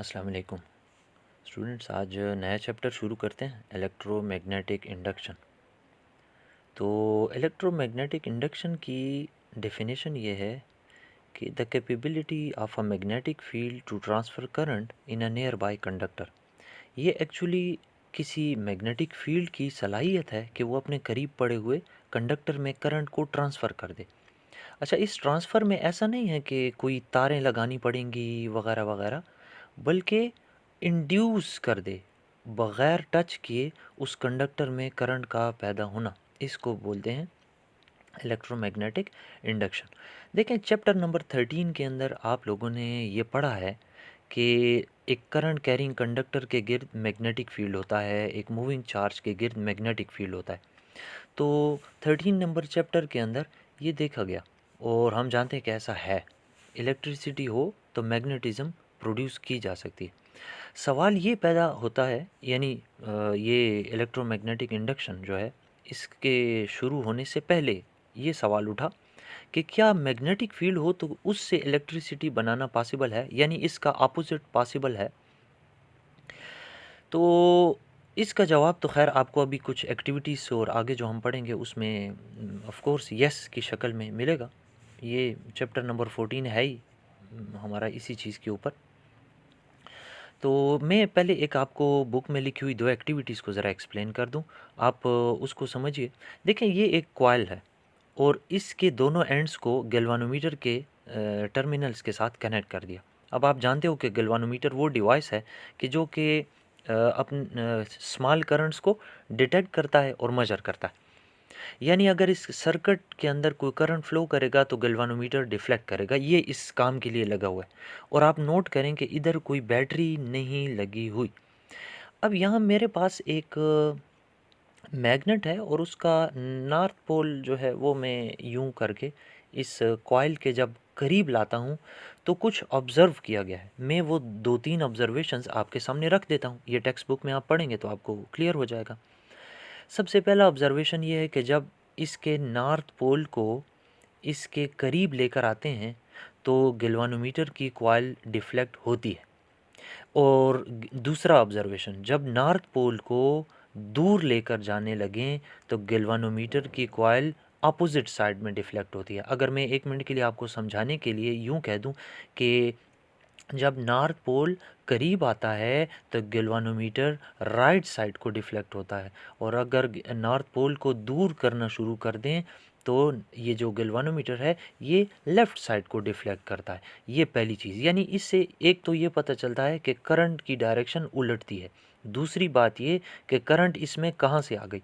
अस्सलाम वालेकुम स्टूडेंट्स। आज नया चैप्टर शुरू करते हैं, इलेक्ट्रोमैग्नेटिक इंडक्शन। तो इलेक्ट्रोमैग्नेटिक इंडक्शन की डेफिनेशन ये है कि the capability of a magnetic field to transfer current in a nearby conductor. ये एक्चुअली किसी मैग्नेटिक फील्ड की सलाहियत है कि वो अपने करीब पड़े हुए कंडक्टर में करंट को ट्रांसफ़र कर दे। अच्छा, इस ट्रांसफ़र में ऐसा नहीं है कि कोई तारें लगानी पड़ेंगी वगैरह वगैरह, बल्कि इंड्यूस कर दे, बग़ैर टच किए उस कंडक्टर में करंट का पैदा होना, इसको बोलते हैं इलेक्ट्रोमैग्नेटिक इंडक्शन। देखें, चैप्टर नंबर 13 के अंदर आप लोगों ने ये पढ़ा है कि एक करंट कैरिंग कंडक्टर के गिर्द मैग्नेटिक फील्ड होता है, एक मूविंग चार्ज के गिर्द मैग्नेटिक फील्ड होता है। तो 13 नंबर चैप्टर के अंदर ये देखा गया और हम जानते हैं कि ऐसा है। इलेक्ट्रिसिटी हो तो मैग्नेटिज़्म प्रोड्यूस की जा सकती है। सवाल ये पैदा होता है, यानी ये इलेक्ट्रोमैग्नेटिक इंडक्शन जो है, इसके शुरू होने से पहले ये सवाल उठा कि क्या मैग्नेटिक फील्ड हो तो उससे इलेक्ट्रिसिटी बनाना पॉसिबल है, यानी इसका अपोजिट पॉसिबल है। तो इसका जवाब तो खैर आपको अभी कुछ एक्टिविटीज़ और आगे जो हम पढ़ेंगे उसमें ऑफ कोर्स यस की शक्ल में मिलेगा। ये चैप्टर नंबर 14 है ही हमारा इसी चीज़ के ऊपर। तो मैं पहले एक आपको बुक में लिखी हुई 2 एक्टिविटीज़ को ज़रा एक्सप्लेन कर दूँ, आप उसको समझिए। देखें, ये एक कॉइल है और इसके दोनों एंड्स को गैल्वानोमीटर के टर्मिनल्स के साथ कनेक्ट कर दिया। अब आप जानते हो कि गैल्वानोमीटर वो डिवाइस है कि जो कि स्मॉल करंट्स को डिटेक्ट करता है और मेजर करता है। यानी अगर इस सर्किट के अंदर कोई करंट फ्लो करेगा तो गैल्वानोमीटर डिफ्लेक्ट करेगा। ये इस काम के लिए लगा हुआ है। और आप नोट करें कि इधर कोई बैटरी नहीं लगी हुई। अब यहाँ मेरे पास एक मैग्नेट है और उसका नॉर्थ पोल जो है वो मैं यूं करके इस कॉइल के जब करीब लाता हूँ तो कुछ ऑब्ज़र्व किया गया है। मैं वो 2-3 ऑब्ज़र्वेशंस आपके सामने रख देता हूँ। ये टेक्स्ट बुक में आप पढ़ेंगे तो आपको क्लियर हो जाएगा। सबसे पहला ऑब्ज़र्वेशन ये है कि जब इसके नॉर्थ पोल को इसके करीब लेकर आते हैं तो गैल्वानोमीटर की कॉइल डिफ्लेक्ट होती है। और दूसरा ऑब्ज़र्वेशन, जब नॉर्थ पोल को दूर लेकर जाने लगें तो गैल्वानोमीटर की कॉइल अपोजिट साइड में डिफ्लेक्ट होती है। अगर मैं 1 मिनट के लिए आपको समझाने के लिए यूँ कह दूँ कि जब नॉर्थ पोल करीब आता है तो गैल्वानोमीटर राइट साइड को डिफ्लेक्ट होता है, और अगर नॉर्थ पोल को दूर करना शुरू कर दें तो ये जो गैल्वानोमीटर है ये लेफ़्ट साइड को डिफ्लेक्ट करता है। ये पहली चीज़, यानी इससे एक तो ये पता चलता है कि करंट की डायरेक्शन उलटती है। दूसरी बात ये कि करंट इसमें कहाँ से आ गई,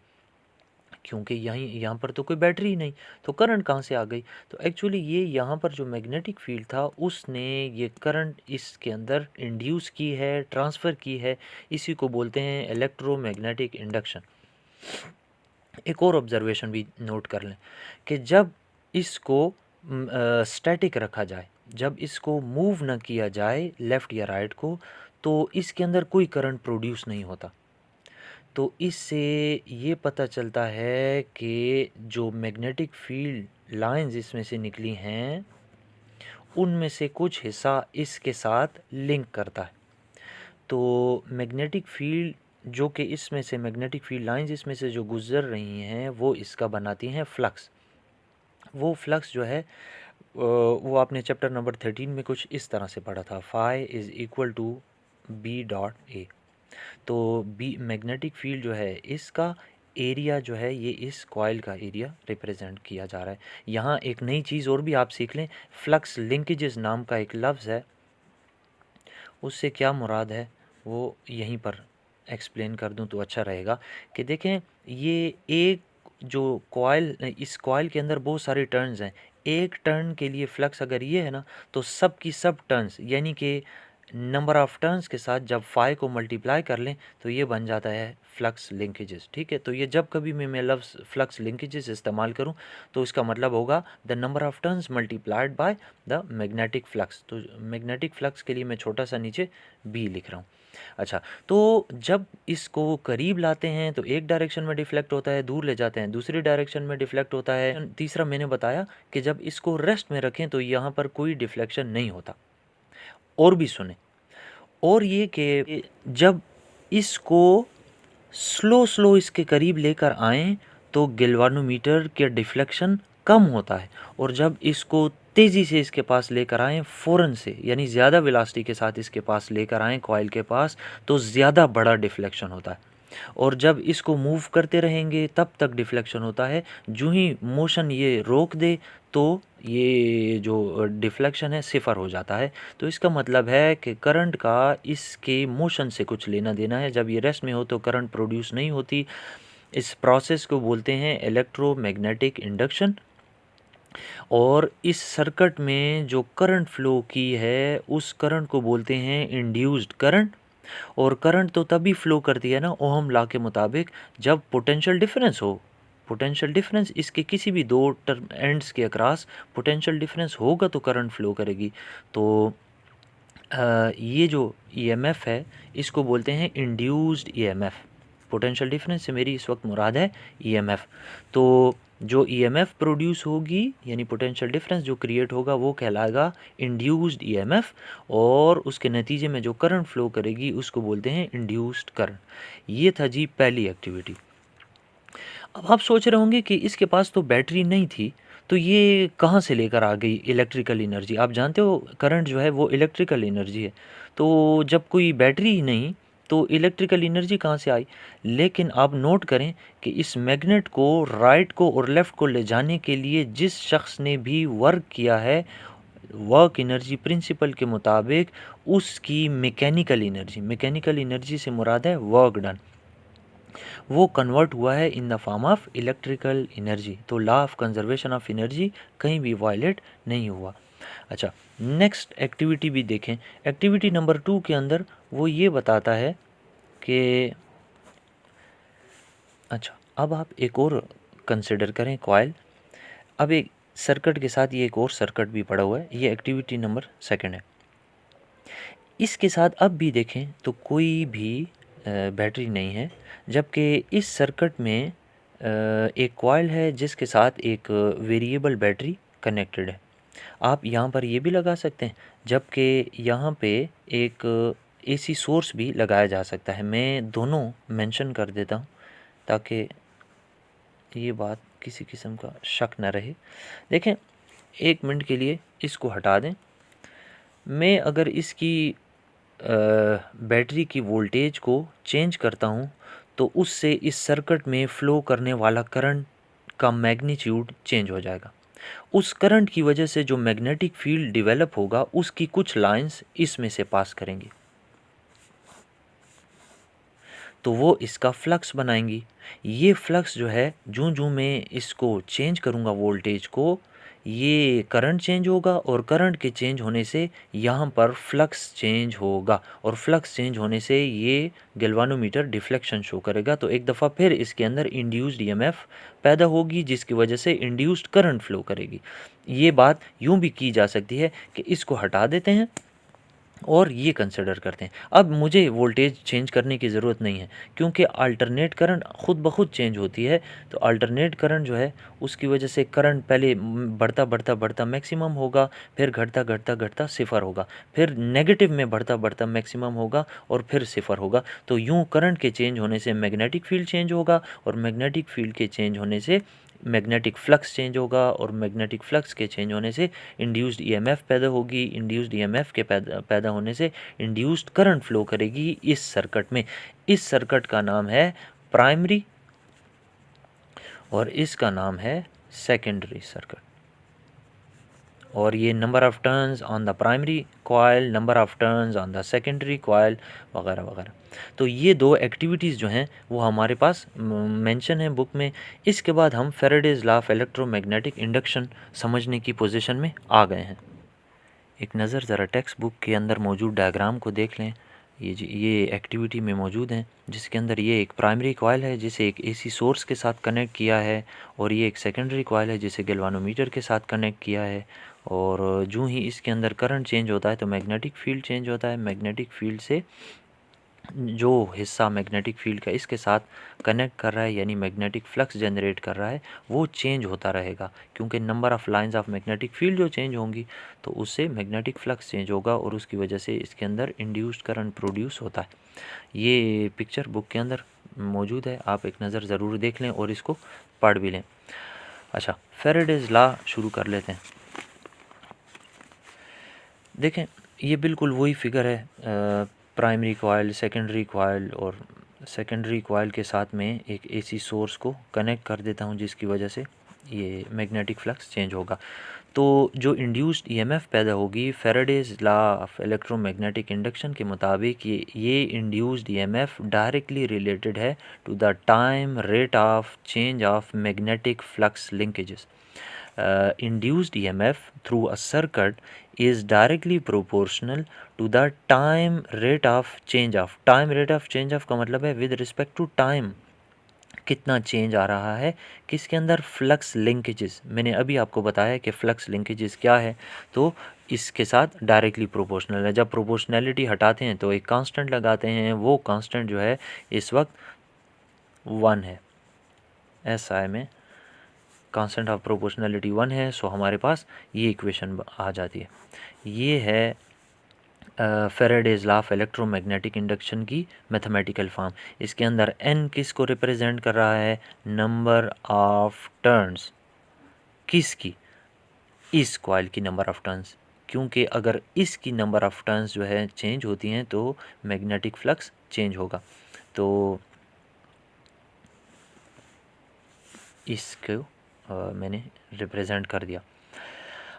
क्योंकि यहाँ पर तो कोई बैटरी ही नहीं, तो करंट कहाँ से आ गई। तो एक्चुअली ये यहाँ पर जो मैग्नेटिक फील्ड था उसने ये करंट इसके अंदर इंड्यूस की है, ट्रांसफ़र की है। इसी को बोलते हैं इलेक्ट्रोमैग्नेटिक इंडक्शन। एक और ऑब्ज़र्वेशन भी नोट कर लें कि जब इसको स्टैटिक रखा जाए, जब इसको मूव ना किया जाए लेफ़्ट या राइट को, तो इसके अंदर कोई करंट प्रोड्यूस नहीं होता। तो इससे ये पता चलता है कि जो मैग्नेटिक फील्ड लाइंस इसमें से निकली हैं उनमें से कुछ हिस्सा इसके साथ लिंक करता है। तो मैग्नेटिक फील्ड जो कि इसमें से मैग्नेटिक फील्ड लाइंस इसमें से जो गुज़र रही हैं वो इसका बनाती हैं फ्लक्स। वो फ्लक्स जो है वो आपने चैप्टर नंबर 13 में कुछ इस तरह से पढ़ा था, phi is equal to B dot A. तो बी मैग्नेटिक फील्ड जो है इसका एरिया जो है ये इस कॉइल का एरिया रिप्रेजेंट किया जा रहा है। यहाँ एक नई चीज़ और भी आप सीख लें, फ्लक्स लिंकेजेस नाम का एक लफ्ज़ है, उससे क्या मुराद है वो यहीं पर एक्सप्लेन कर दूं तो अच्छा रहेगा। कि देखें, ये एक जो कॉइल, इस कॉइल के अंदर बहुत सारे टर्न्स हैं। एक टर्न के लिए फ्लक्स अगर ये है ना, तो सब की सब टर्न्स यानी कि नंबर ऑफ़ टर्न्स के साथ जब फाई को मल्टीप्लाई कर लें तो ये बन जाता है फ्लक्स लिंकेजेस। ठीक है, तो ये जब कभी मैं लफ्ज़ फ्लक्स लिंकेजेस इस्तेमाल करूं तो इसका मतलब होगा the number of turns multiplied by the magnetic flux. तो मैग्नेटिक फ्लक्स के लिए मैं छोटा सा नीचे बी लिख रहा हूँ। अच्छा, तो जब इसको करीब लाते हैं तो एक डायरेक्शन में डिफ्लेक्ट होता है, दूर ले जाते हैं दूसरी डायरेक्शन में डिफ्लेक्ट होता है। तीसरा मैंने बताया कि जब इसको रेस्ट में रखें तो यहाँ पर कोई डिफ्लेक्शन नहीं होता। और भी सुने, और ये कि जब इसको स्लो इसके करीब लेकर आएँ तो गैल्वानोमीटर के डिफ्लेक्शन कम होता है, और जब इसको तेज़ी से इसके पास लेकर आएँ फ़ौरन से, यानी ज़्यादा वेलोसिटी के साथ इसके पास लेकर आएँ कॉइल के पास, तो ज़्यादा बड़ा डिफ्लेक्शन होता है। और जब इसको मूव करते रहेंगे तब तक डिफ्लेक्शन होता है। जो ही मोशन ये रोक दे तो ये जो डिफ्लेक्शन है सिफर हो जाता है। तो इसका मतलब है कि करंट का इसके मोशन से कुछ लेना देना है। जब ये रेस्ट में हो तो करंट प्रोड्यूस नहीं होती। इस प्रोसेस को बोलते हैं इलेक्ट्रोमैग्नेटिक इंडक्शन। और इस सर्किट में जो करंट फ्लो की है उस करंट को बोलते हैं इंड्यूस्ड करंट। और करंट तो तभी फ्लो करती है ना ओहम लॉ के मुताबिक, जब पोटेंशियल डिफरेंस हो। पोटेंशियल डिफरेंस इसके किसी भी दो टर्म एंड्स के अक्रॉस पोटेंशियल डिफरेंस होगा तो करंट फ्लो करेगी। तो ये जो ईएमएफ है इसको बोलते हैं इंड्यूस्ड ईएमएफ। पोटेंशियल डिफरेंस से मेरी इस वक्त मुराद है ईएमएफ। तो जो ईएमएफ प्रोड्यूस होगी यानी पोटेंशियल डिफरेंस जो क्रिएट होगा वो कहलाएगा इंड्यूस्ड ईएमएफ, और उसके नतीजे में जो करंट फ्लो करेगी उसको बोलते हैं इंड्यूस्ड करंट। ये था जी पहली एक्टिविटी। अब आप सोच रहे होंगे कि इसके पास तो बैटरी नहीं थी, तो ये कहाँ से लेकर आ गई इलेक्ट्रिकल एनर्जी। आप जानते हो करंट जो है वो इलेक्ट्रिकल एनर्जी है, तो जब कोई बैटरी ही नहीं तो इलेक्ट्रिकल एनर्जी कहाँ से आई। लेकिन आप नोट करें कि इस मैग्नेट को राइट को और लेफ़्ट को ले जाने के लिए जिस शख्स ने भी वर्क किया है वर्क एनर्जी प्रिंसिपल के मुताबिक उसकी मैकेनिकल एनर्जी से मुराद है वर्क डन, वो कन्वर्ट हुआ है in the form of electrical energy. तो law of conservation of energy कहीं भी वायलेट नहीं हुआ। अच्छा, नेक्स्ट एक्टिविटी भी देखें। एक्टिविटी नंबर 2 के अंदर वो ये बताता है कि अच्छा, अब आप एक और कंसिडर करें कॉइल। अब एक सर्किट के साथ ये एक और सर्किट भी पड़ा हुआ है, ये एक्टिविटी नंबर 2 है। इसके साथ अब भी देखें तो कोई भी बैटरी नहीं है, जबकि इस सर्किट में एक कॉइल है जिसके साथ एक वेरिएबल बैटरी कनेक्टेड है। आप यहाँ पर ये भी लगा सकते हैं, जबकि यहाँ पे एक एसी सोर्स भी लगाया जा सकता है। मैं दोनों मेंशन कर देता हूँ ताकि ये बात किसी किस्म का शक न रहे। देखें, 1 मिनट के लिए इसको हटा दें। मैं अगर इसकी बैटरी की वोल्टेज को चेंज करता हूँ तो उससे इस सर्किट में फ़्लो करने वाला करंट का मैग्नीट्यूड चेंज हो जाएगा। उस करंट की वजह से जो मैग्नेटिक फील्ड डेवलप होगा उसकी कुछ लाइंस इसमें से पास करेंगी, तो वो इसका फ्लक्स बनाएंगी। ये फ्लक्स जो है जूं मैं इसको चेंज करूँगा वोल्टेज को, ये करंट चेंज होगा, और करंट के चेंज होने से यहाँ पर फ्लक्स चेंज होगा, और फ्लक्स चेंज होने से ये गैल्वानोमीटर डिफ्लेक्शन शो करेगा। तो एक दफ़ा फिर इसके अंदर इंड्यूस्ड ईएमएफ पैदा होगी जिसकी वजह से इंड्यूस्ड करंट फ्लो करेगी। ये बात यूँ भी की जा सकती है कि इसको हटा देते हैं और ये कंसिडर करते हैं। अब मुझे वोल्टेज चेंज करने की ज़रूरत नहीं है क्योंकि अल्टरनेट करंट ख़ुद ब खुद चेंज होती है। तो अल्टरनेट करंट जो है उसकी वजह से करंट पहले बढ़ता मैक्सिमम होगा, फिर घटता सिफर होगा, फिर नेगेटिव में बढ़ता मैक्सिमम होगा और फिर सिफर होगा। तो यूँ करंट के चेंज होने से मैग्नेटिक फील्ड चेंज होगा, और मैग्नेटिक फील्ड के चेंज होने से मैग्नेटिक फ्लक्स चेंज होगा, और मैग्नेटिक फ्लक्स के चेंज होने से इंड्यूस्ड ईएमएफ पैदा होगी। इंड्यूस्ड ईएमएफ के पैदा होने से इंड्यूस्ड करंट फ्लो करेगी इस सर्किट में। इस सर्किट का नाम है प्राइमरी और इसका नाम है सेकेंडरी सर्किट। और ये number of turns on the primary coil, number of turns on the secondary coil वगैरह वगैरह। तो ये 2 एक्टिविटीज़ जो हैं वो हमारे पास मेंशन है बुक में। इसके बाद हम Faraday's law of electromagnetic induction समझने की पोजीशन में आ गए हैं। एक नज़र ज़रा टेक्स्ट बुक के अंदर मौजूद डायग्राम को देख लें। ये एक्टिविटी में मौजूद हैं, जिसके अंदर ये एक प्राइमरी कॉइल है जिसे एक एसी सोर्स के साथ कनेक्ट किया है, और ये एक सेकेंडरी कॉइल है जिसे गैल्वानोमीटर के साथ कनेक्ट किया है। और जो ही इसके अंदर करंट चेंज होता है तो मैग्नेटिक फील्ड चेंज होता है। मैग्नेटिक फील्ड से जो हिस्सा मैग्नेटिक फील्ड का इसके साथ कनेक्ट कर रहा है यानी मैग्नेटिक फ्लक्स जनरेट कर रहा है वो चेंज होता रहेगा, क्योंकि number of lines of magnetic field जो चेंज होंगी तो उससे मैग्नेटिक फ्लक्स चेंज होगा और उसकी वजह से इसके अंदर इंड्यूस्ड करंट प्रोड्यूस होता है। ये पिक्चर बुक के अंदर मौजूद है, आप एक नज़र ज़रूर देख लें और इसको पढ़ भी लें। अच्छा, फैराडेज लॉ शुरू कर लेते हैं। देखें, ये बिल्कुल वही फिगर है, प्राइमरी कॉइल, सेकेंडरी कॉइल और सेकेंडरी कॉइल के साथ में एक एसी सोर्स को कनेक्ट कर देता हूँ जिसकी वजह से ये मैग्नेटिक फ्लक्स चेंज होगा। तो जो इंड्यूस्ड ईएमएफ पैदा होगी Faraday's law of electromagnetic induction के मुताबिक ये इंड्यूस्ड ईएमएफ डायरेक्टली रिलेटेड है to the time rate of change of magnetic flux linkages. Induced EMF through a circuit is directly proportional to the time rate of change of। time rate of change of का मतलब है with respect to time कितना change आ रहा है किसके अंदर, flux linkages. मैंने अभी आपको बताया कि फ्लक्स लिंकेजेस क्या है, तो इसके साथ डायरेक्टली प्रोपोर्शनल है। जब प्रोपोर्शनैलिटी हटाते हैं तो एक कांस्टेंट लगाते हैं, वो कांस्टेंट जो है इस वक्त 1 है। SI में कांस्टेंट ऑफ प्रोपोर्शनैलिटी 1 है, सो हमारे पास ये इक्वेशन आ जाती है। ये है Faraday's law of electromagnetic induction की मैथमेटिकल फॉर्म। इसके अंदर n किस को रिप्रेजेंट कर रहा है, नंबर ऑफ टर्न्स किसकी, इस कॉइल की नंबर ऑफ टर्न्स, क्योंकि अगर इसकी नंबर ऑफ टर्न्स जो है चेंज होती हैं तो मैग्नेटिक फ्लक्स चेंज होगा। तो इसको मैंने रिप्रेजेंट कर दिया।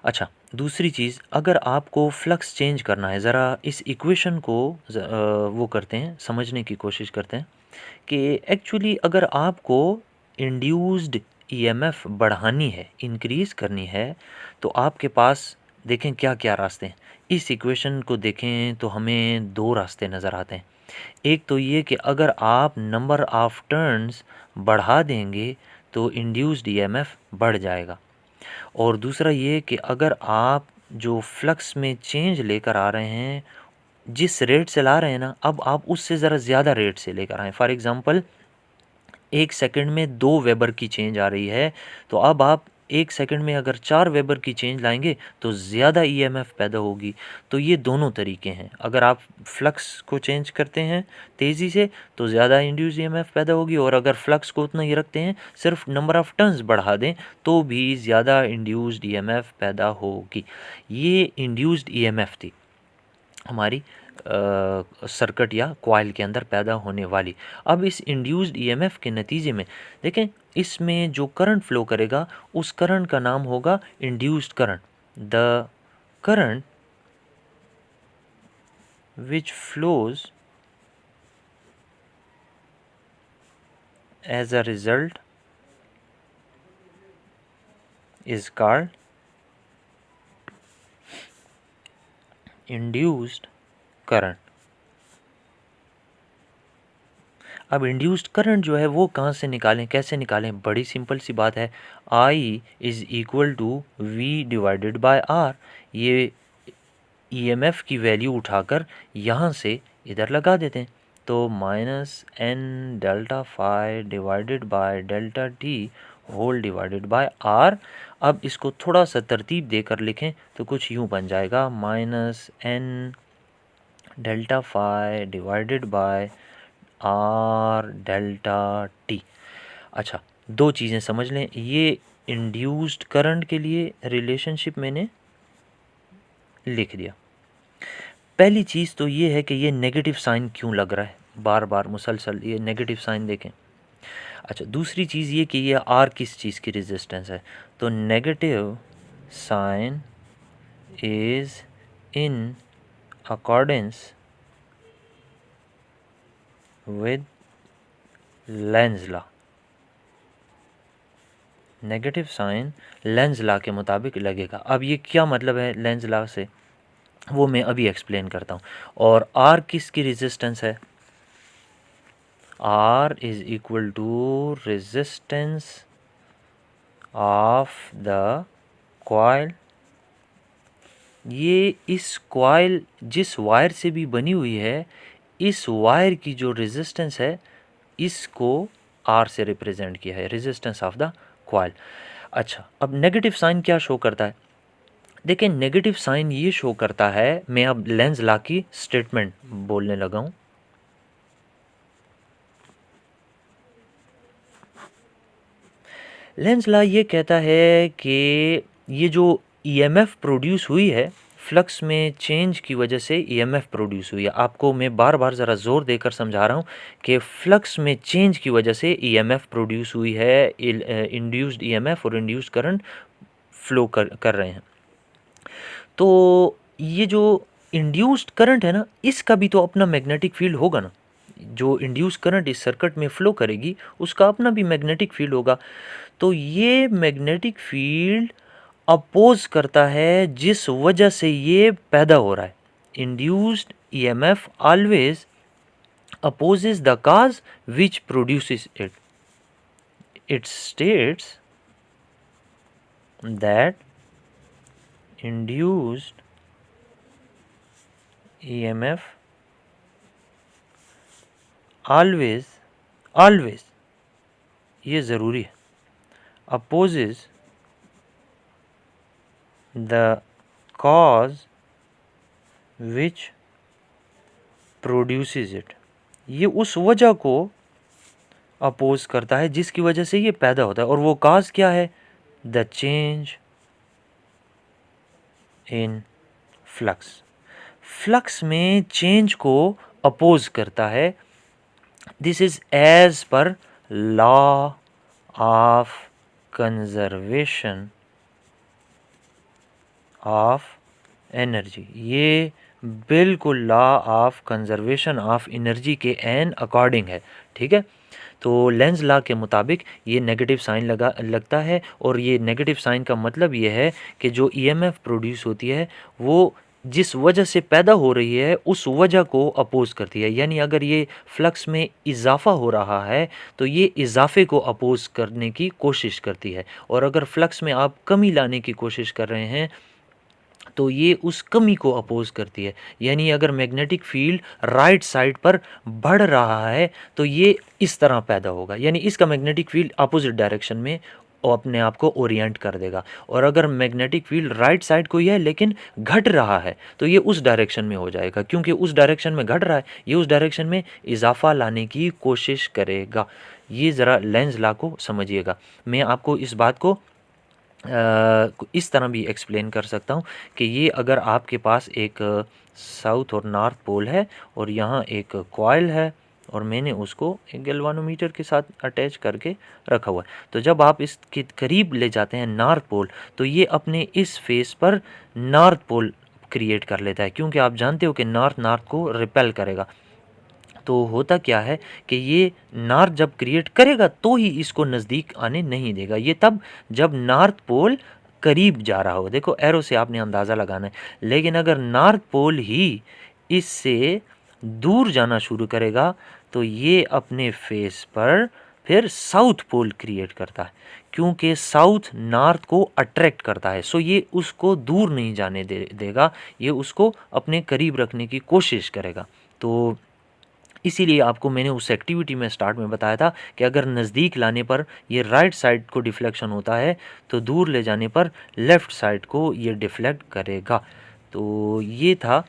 अच्छा, दूसरी चीज़, अगर आपको फ्लक्स चेंज करना है, ज़रा इस इक्वेशन को वो करते हैं, समझने की कोशिश करते हैं कि एक्चुअली अगर आपको इंड्यूस्ड ईएमएफ बढ़ानी है, इंक्रीज़ करनी है, तो आपके पास देखें क्या क्या रास्ते हैं। इस इक्वेशन को देखें तो हमें 2 रास्ते नज़र आते हैं। एक तो ये कि अगर आप नंबर ऑफ़ टर्न्स बढ़ा देंगे तो इंड्यूस्ड ईएमएफ बढ़ जाएगा, और दूसरा ये कि अगर आप जो फ्लक्स में चेंज लेकर आ रहे हैं, जिस रेट से ला रहे हैं ना, अब आप उससे ज़रा ज़्यादा रेट से लेकर आएँ। फॉर एग्ज़ाम्पल 1 सेकंड में 2 वेबर की चेंज आ रही है, तो अब आप 1 सेकंड में अगर 4 वेबर की चेंज लाएँगे तो ज़्यादा ईएमएफ पैदा होगी। तो ये दोनों तरीके हैं, अगर आप फ्लक्स को चेंज करते हैं तेज़ी से तो ज़्यादा इंड्यूस ईएमएफ पैदा होगी, और अगर फ्लक्स को उतना ही रखते हैं, सिर्फ नंबर ऑफ़ टर्न्स बढ़ा दें तो भी ज़्यादा इंड्यूस्ड ईएमएफ पैदा होगी। ये इंड्यूस्ड ईएमएफ थी हमारी सर्किट या कॉइल के अंदर पैदा होने वाली। अब इस इंड्यूस्ड ईएमएफ के नतीजे में देखें, इसमें जो करंट फ्लो करेगा उस करंट का नाम होगा induced current. The current which flows as a result is called induced current. अब इंड्यूस्ड करंट जो है वो कहाँ से निकालें, कैसे निकालें, बड़ी सिंपल सी बात है। I is equal to V divided by R। ये EMF की वैल्यू उठाकर यहाँ से इधर लगा देते हैं, तो -n delta phi divided by delta t whole divided by R। अब इसको थोड़ा सा तरतीब देकर लिखें तो कुछ यूँ बन जाएगा, -n delta phi divided by R delta t। अच्छा, 2 चीज़ें समझ लें, ये इंड्यूस्ड करंट के लिए रिलेशनशिप मैंने लिख दिया। पहली चीज़ तो ये है कि ये नेगेटिव साइन क्यों लग रहा है बार बार मुसलसल, ये नेगेटिव साइन देखें। अच्छा, दूसरी चीज़ ये कि ये R किस चीज़ की रेजिस्टेंस है, तो negative sign is in accordance with Lenz law. Negative sign Lenz law के मुताबिक लगेगा। अब ये क्या मतलब है लेंज लॉ से, वो मैं अभी एक्सप्लेन करता हूँ। और R किसकी रेजिस्टेंस है, R is equal to resistance of the coil. ये इस कॉइल जिस वायर से भी बनी हुई है, इस वायर की जो रेजिस्टेंस है इसको R से रिप्रेजेंट किया है, रेजिस्टेंस ऑफ द कॉइल। अच्छा, अब नेगेटिव साइन क्या शो करता है? देखिए नेगेटिव साइन ये शो करता है, मैं अब लेंज लॉ की स्टेटमेंट बोलने लगा हूँ। लेंज लॉ ये कहता है कि ये जो ईएमएफ प्रोड्यूस हुई है, फ्लक्स में चेंज की वजह से ईएमएफ प्रोड्यूस हुई है। आपको मैं बार बार ज़रा ज़ोर देकर समझा रहा हूँ कि फ्लक्स में चेंज की वजह से ईएमएफ प्रोड्यूस हुई है, इंड्यूस्ड ईएमएफ और इंड्यूस्ड करंट फ्लो कर रहे हैं। तो ये जो इंड्यूस्ड करंट है ना, इसका भी तो अपना मैग्नेटिक फील्ड होगा ना। जो इंड्यूस करंट इस सर्किट में फ्लो करेगी उसका अपना भी मैग्नेटिक फील्ड होगा। तो ये मैग्नेटिक फील्ड अपोज करता है जिस वजह से ये पैदा हो रहा है। Induced EMF always opposes the cause which produces it. It states that induced EMF always ये ज़रूरी है, opposes the cause which produces it. ये उस वजह को अपोज करता है जिसकी वजह से ये पैदा होता है। और वो कॉज क्या है? The change in flux. Flux में चेंज को अपोज करता है। This is as per law of conservation of energy. ये बिल्कुल law of conservation of energy के एन अकॉर्डिंग है, ठीक है। तो लेंज लॉ के मुताबिक ये नेगेटिव साइन लगता है, और ये नेगेटिव साइन का मतलब ये है कि जो ईएमएफ प्रोड्यूस होती है वो जिस वजह से पैदा हो रही है उस वजह को अपोज करती है। यानी अगर ये फ्लक्स में इजाफा हो रहा है तो ये इजाफे को अपोज करने की कोशिश करती है, और अगर फ्लक्स में आप कमी लाने की कोशिश कर रहे हैं तो ये उस कमी को अपोज करती है। यानी अगर मैग्नेटिक फील्ड राइट साइड पर बढ़ रहा है तो ये इस तरह पैदा होगा, यानी इसका मैग्नेटिक फील्ड अपोजिट डायरेक्शन में अपने आप को ओरिएंट कर देगा। और अगर मैग्नेटिक फील्ड राइट साइड को ही है लेकिन घट रहा है तो ये उस डायरेक्शन में हो जाएगा, क्योंकि उस डायरेक्शन में घट रहा है, ये उस डायरेक्शन में इजाफा लाने की कोशिश करेगा। ये ज़रा लेंज लॉ को समझिएगा। मैं आपको इस बात को इस तरह भी एक्सप्लेन कर सकता हूँ कि ये अगर आपके पास एक साउथ और नॉर्थ पोल है और यहाँ एक कॉइल है और मैंने उसको एक गैल्वानोमीटर के साथ अटैच करके रखा हुआ है, तो जब आप इसके करीब ले जाते हैं नॉर्थ पोल तो ये अपने इस फेस पर नॉर्थ पोल क्रिएट कर लेता है, क्योंकि आप जानते हो कि नॉर्थ को रिपेल करेगा। तो होता क्या है कि ये नॉर्थ जब क्रिएट करेगा तो ही इसको नज़दीक आने नहीं देगा। ये तब जब नॉर्थ पोल करीब जा रहा हो। देखो एरो से आपने अंदाज़ा लगाना है। लेकिन अगर नॉर्थ पोल ही इससे दूर जाना शुरू करेगा तो ये अपने फेस पर फिर साउथ पोल क्रिएट करता है, क्योंकि साउथ नॉर्थ को अट्रैक्ट करता है। सो ये उसको दूर नहीं जाने देगा, ये उसको अपने करीब रखने की कोशिश करेगा। तो इसीलिए आपको मैंने उस एक्टिविटी में स्टार्ट में बताया था कि अगर नज़दीक लाने पर ये राइट साइड को डिफ्लेक्शन होता है तो दूर ले जाने पर लेफ़्ट साइड को ये डिफ्लेक्ट करेगा। तो ये था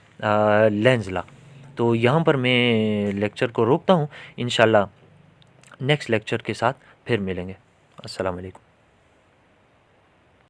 लेंज लॉ। तो यहाँ पर मैं लेक्चर को रोकता हूँ। इंशाल्लाह नेक्स्ट लेक्चर के साथ फिर मिलेंगे। अस्सलाम वालेकुम।